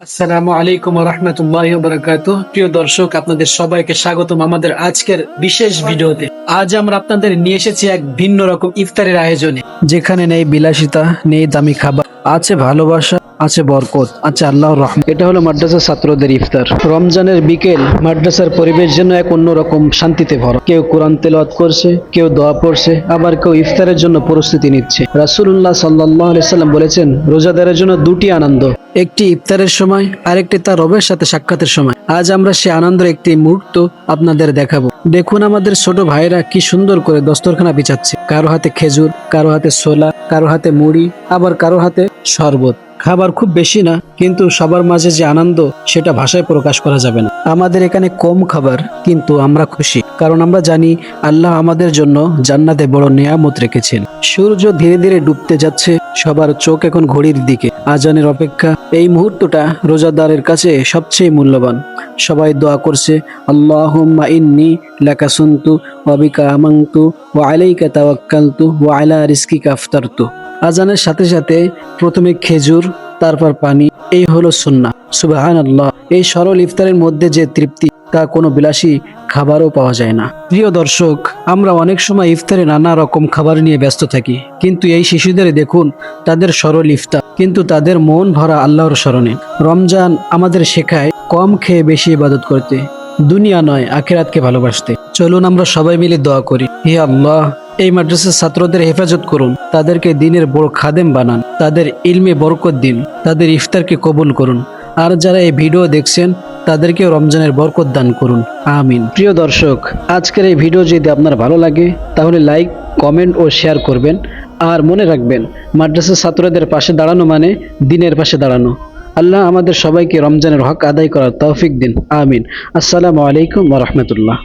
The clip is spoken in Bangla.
আসসালামু আলাইকুম ওয়া রাহমাতুল্লাহি ওয়া বারাকাতুহু। প্রিয় দর্শক, আপনাদের সবাইকে স্বাগতম আমাদের আজকের বিশেষ ভিডিওতে। আজ আমরা আপনাদের নিয়ে এসেছি এক ভিন্ন রকম ইফতারের আয়োজনে, যেখানে নেই বিলাসিতা, নেই দামি খাবার, আছে ভালোবাসা, আছে বরকত, আছে আল্লাহর রহমত। এটা হলো মাদ্রাসার ছাত্রদের ইফতার। রমজানের বিকেল মাদ্রাসার পরিবেশ যেন এক অন্যরকম শান্তিতে ভরা। কেউ কোরআন তেলাওয়াত করছে, কেউ দোয়া পড়ছে, আবার কেউ ইফতারের জন্য প্রস্তুতি নিচ্ছে। রাসূলুল্লাহ সাল্লাল্লাহু আলাইহি সাল্লাম বলেছেন, রোজাদারের জন্য দুটি আনন্দ, একটি ইফতারের সময়, আরেকটি তার রবের সাথে সাক্ষাতের সময়। আজ আমরা সে আনন্দের একটি মুহূর্ত আপনাদের দেখাবো। দেখুন আমাদের ছোট ভাইরা কি সুন্দর করে দস্তরখানা বিছাচ্ছে। কারো হাতে খেজুর, কারো হাতে ছোলা, কারো হাতে মুড়ি, আবার কারো হাতে শরবত। খাবার খুব বেশি না, কিন্তু সবার মাঝে যে আনন্দ সেটা ভাষায় প্রকাশ করা যাবে না। আমাদের এখানে কম খাবার, কিন্তু আমরা খুশি, কারণ আমরা জানি আল্লাহ আমাদের জন্য জান্নাতে বড় নিয়ামত রেখেছেন। সূর্য ধীরে ধীরে ডুবতে যাচ্ছে, সবার চোখ এখন ঘড়ির দিকে, আজানের অপেক্ষা। এই মুহূর্তটা রোজাদারের কাছে সবচেয়ে মূল্যবান। সবাই দোয়া করছে, আল্লাহুম্মা ইন্নী লাকা সুনতু ওয়া বিকা আমানতু ওয়া আলাইকা তাওয়াক্কালতু ওয়া আলা রিজকিকা আফতারতু। আজানের সাথে সাথে প্রথমে খেজুর, তারপর পানি। এই হলো সুন্নাহ। সুবহানাল্লাহ। এই সরল ইফতারের মধ্যে যে তৃপ্তি, তা কোনো বিলাসী খাবারও পাওয়া যায় না। প্রিয় দর্শক, আমরা অনেক সময় ইফতারে নানা রকম খাবার নিয়ে ব্যস্ত থাকি, কিন্তু এই শিশুদের দেখুন, তাদের সরল ইফতার, কিন্তু তাদের মন ভরা আল্লাহর স্মরণে। রমজান আমাদের শেখায় কম খেয়ে বেশি ইবাদত করতে, দুনিয়া নয় আখিরাতকে ভালোবাসতে। চলুন আমরা সবাই মিলে দোয়া করি, হে আল্লাহ, এই মাদ্রাসার ছাত্রদের হেফাজত করুন, তাদেরকে দিনের বড় খাদেম বানান, তাদের ইলমে বরকত দিন, তাদের ইফতারকে কবুল করুন। আর যারা এই ভিডিও দেখছেন, তাদেরকেও রমজানের বরকত দান করুন, আমিন। প্রিয় দর্শক, আজকের এই ভিডিও যদি আপনার ভালো লাগে, তাহলে লাইক, কমেন্ট ও শেয়ার করবেন। আর মনে রাখবেন, মাদ্রাসার ছাত্রদের পাশে দাঁড়ানো মানে দিনের পাশে দাঁড়ানো। আল্লাহ আমাদের সবাইকে রমজানের হক আদায় করার তৌফিক দিন, আমিন। আসসালামু আলাইকুম ওয়া রাহমাতুল্লাহ।